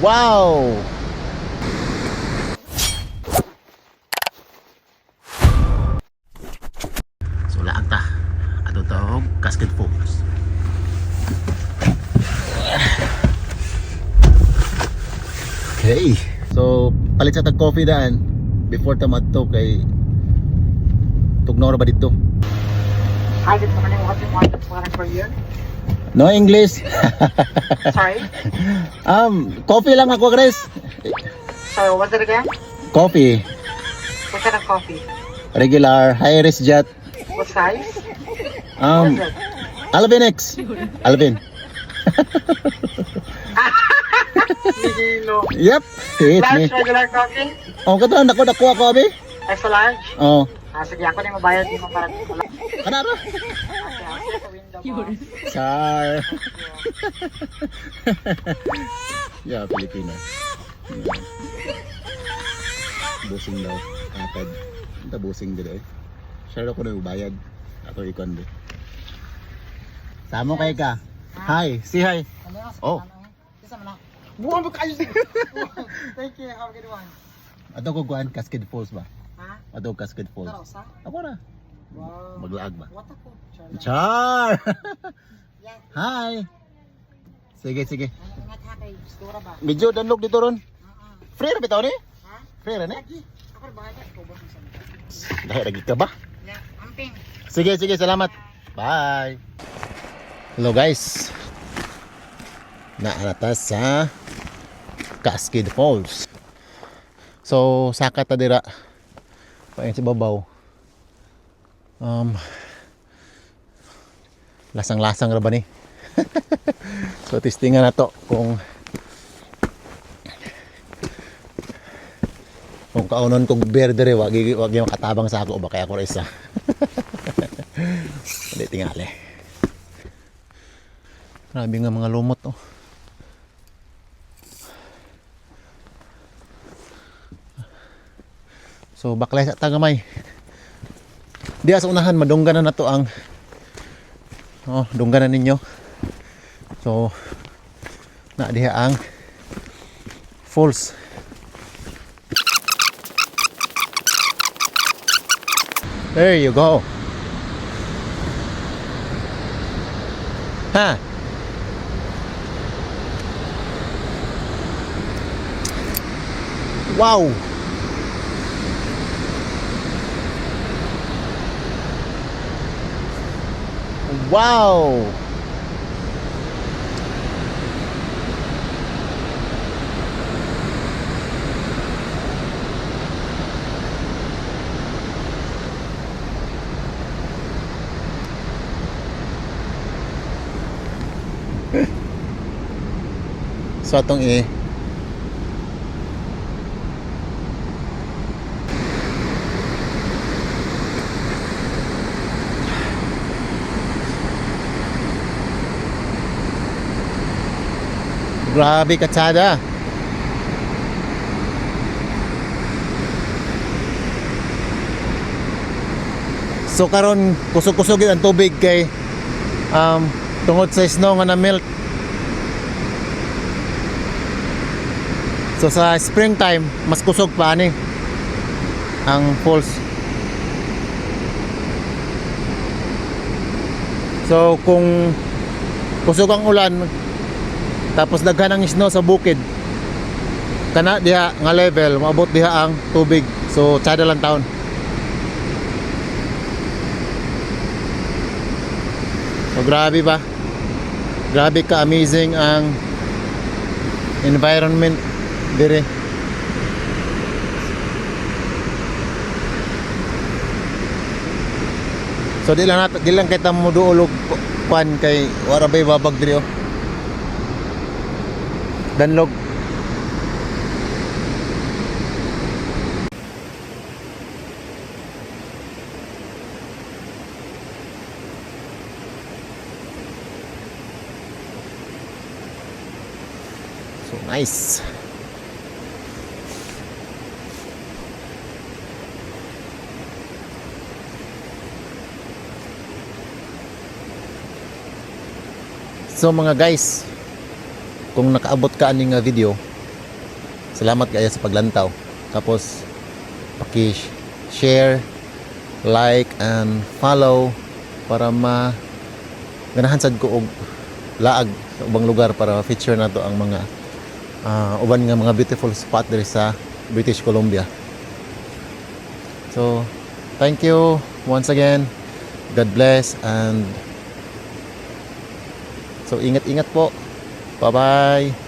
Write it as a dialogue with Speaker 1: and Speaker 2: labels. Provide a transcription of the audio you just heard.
Speaker 1: Wow! So laang ta. Ato to Cascade Falls. Okay. So palit sa tag coffee daan before ta madto kay tugnor ba dito?
Speaker 2: Hi, good morning. What do you want for you?
Speaker 1: No English.
Speaker 2: Sorry?
Speaker 1: Coffee lang ako, Chris.
Speaker 2: Sorry, what's it again?
Speaker 1: Coffee.
Speaker 2: What kind of coffee?
Speaker 1: Regular, high risk jet.
Speaker 2: What size? What is it?
Speaker 1: Alvin X. Alvin.
Speaker 2: Nihilo.
Speaker 1: Yep. Hit me.
Speaker 2: Large regular coffee?
Speaker 1: Oh, kato nako ako abi.
Speaker 2: Extra large?
Speaker 1: Oh.
Speaker 2: Sige, ako na yung mabayad din mo para dito.
Speaker 1: Kanara.
Speaker 2: Okay, I'll see the window mo.
Speaker 1: Char. Yeah, Pilipinas. Busing daw. Kapag. Ito busing din eh. Share ako na yung bayad. Ako ikon din. Samo kay ka. Hi. Say hi. Oh.
Speaker 2: Buwan mo kayo din. Thank you. Have a good one.
Speaker 1: Ato ko kuan Cascade Falls ba?
Speaker 2: Ha?
Speaker 1: Ato Cascade Falls.
Speaker 2: Tarosa?
Speaker 1: Ako na.
Speaker 2: Wow.
Speaker 1: Maglaag ba?
Speaker 2: What ako?
Speaker 1: Char.
Speaker 2: Yan.
Speaker 1: Hi. Sige, sige.
Speaker 2: Ingat ha kay Stora ba?
Speaker 1: Medyo danlog dito ron. Free ra bitaw ni?
Speaker 2: Ha?
Speaker 1: Free ra ni?
Speaker 2: Lagi. Ako rin bahala. Ikaw ba sa
Speaker 1: Dahil lagi ka ba?
Speaker 2: Yan. Amping.
Speaker 1: Sige, sige, salamat. Bye. Hello guys. Naanata sa Cascade Falls. So, saka ta dira. Pain si babaw. Lasang-lasang ra ba ni? So, testingan na to kung kaunon kog beer dire wag yung katabang sa ako ba kaya ko ra isa. Hindi tingali. Grabe nga mga lumot oh. So baklay sa tagamay. Diya sa unahan madungganan na to ang dungganan ninyo. So na diha ang falls. There you go. Ha. Wow. Wow. So atong grabe katsada. So karon kusog-kusog ang tubig kay tungod sa snow nga na melt. So sa springtime mas kusog pa ani ang falls. So kung kusog ang ulan tapos daghan ang snow sa bukid kana diha nga level maabot diha ang tubig. So tsada lang taon. So grabe ba? Grabe ka amazing ang environment dire. So di lang kita mo duolog kwan kay wara bay babag dire oh. Danlog. So nice. So mga guys, kung nakaabot ka aning video, Salamat kaya sa paglantaw. Tapos paki-share, like and follow para ganahan sad ko og laag sa ubang lugar para feature nato ang mga uban nga mga beautiful spot diri sa British Columbia. So, thank you once again. God bless and so ingat-ingat po. Bye-bye.